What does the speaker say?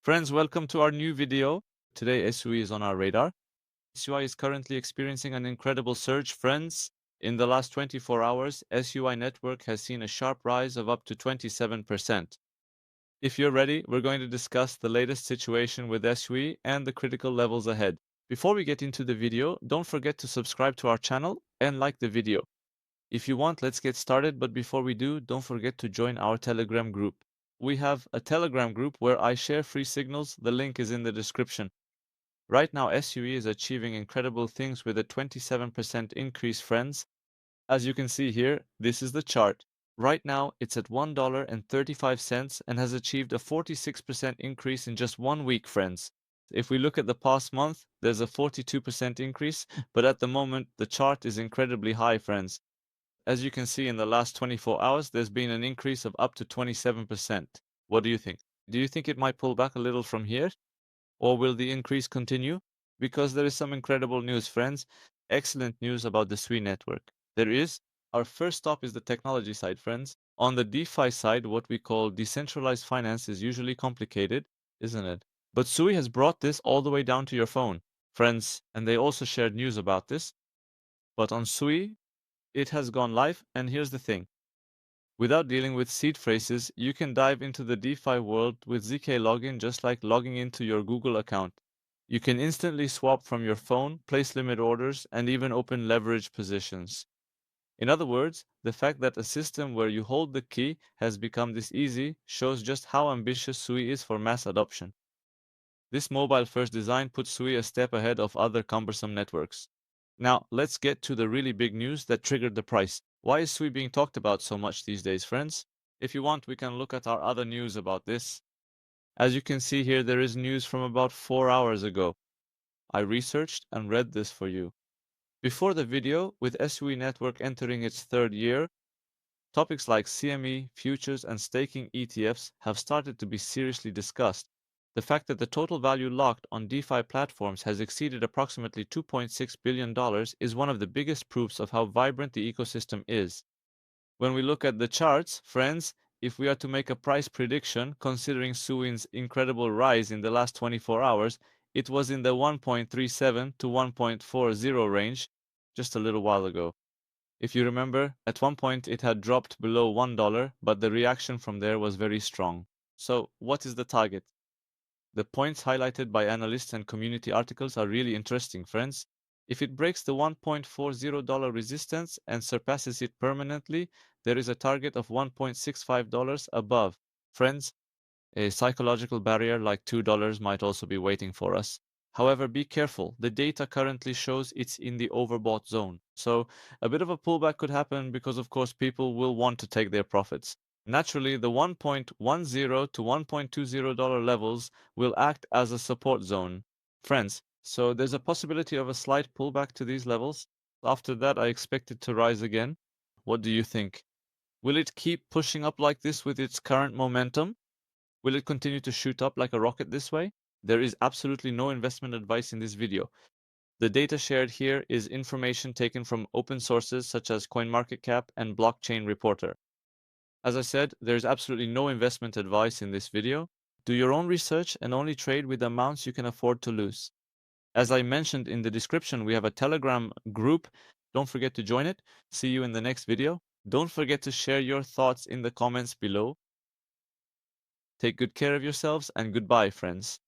Friends, welcome to our new video. Today, SUI is on our radar. SUI is currently experiencing an incredible surge. Friends, in the last 24 hours, SUI network has seen a sharp rise of up to 27%. If you're ready, we're going to discuss the latest situation with SUI and the critical levels ahead. Before we get into the video, don't forget to subscribe to our channel and like the video. If you want, let's get started, but before we do, don't forget to join our Telegram group. We have a Telegram group where I share free signals. The link is in the description. Right now, SUE is achieving incredible things with a 27% increase, friends. As you can see here, this is the chart. Right now, it's at $1.35 and has achieved a 46% increase in just 1 week, friends. If we look at the past month, there's a 42% increase, but at the moment, the chart is incredibly high, friends. As you can see in the last 24 hours, there's been an increase of up to 27%. What do you think? Do you think it might pull back a little from here? Or will the increase continue? Because there is some incredible news, friends. Excellent news about the SUI network. There is. Our first stop is the technology side, friends. On the DeFi side, what we call decentralized finance is usually complicated, isn't it? But SUI has brought this all the way down to your phone, friends, and they also shared news about this. But on SUI, it has gone live, and here's the thing. Without dealing with seed phrases, you can dive into the DeFi world with ZK login just like logging into your Google account. You can instantly swap from your phone, place limit orders, and even open leverage positions. In other words, the fact that a system where you hold the key has become this easy shows just how ambitious SUI is for mass adoption. This mobile-first design puts SUI a step ahead of other cumbersome networks. Now, let's get to the really big news that triggered the price. Why is SUI being talked about so much these days, friends? If you want, we can look at our other news about this. As you can see here, there is news from about 4 hours ago. I researched and read this for you. Before the video, with SUI network entering its third year, topics like CME, futures, and staking ETFs have started to be seriously discussed. The fact that the total value locked on DeFi platforms has exceeded approximately $2.6 billion is one of the biggest proofs of how vibrant the ecosystem is. When we look at the charts, friends, if we are to make a price prediction, considering SUI's incredible rise in the last 24 hours, it was in the 1.37 to 1.40 range just a little while ago. If you remember, at one point it had dropped below $1, but the reaction from there was very strong. So, what is the target? The points highlighted by analysts and community articles are really interesting, friends. If it breaks the $1.40 resistance and surpasses it permanently, there is a target of $1.65 above. Friends, a psychological barrier like $2 might also be waiting for us. However, be careful. The data currently shows it's in the overbought zone. So a bit of a pullback could happen because, of course, people will want to take their profits. Naturally, the $1.10 to $1.20 levels will act as a support zone. Friends, so there's a possibility of a slight pullback to these levels. After that, I expect it to rise again. What do you think? Will it keep pushing up like this with its current momentum? Will it continue to shoot up like a rocket this way? There is absolutely no investment advice in this video. The data shared here is information taken from open sources such as CoinMarketCap and Blockchain Reporter. As I said, there is absolutely no investment advice in this video. Do your own research and only trade with amounts you can afford to lose. As I mentioned in the description, we have a Telegram group. Don't forget to join it. See you in the next video. Don't forget to share your thoughts in the comments below. Take good care of yourselves and goodbye, friends.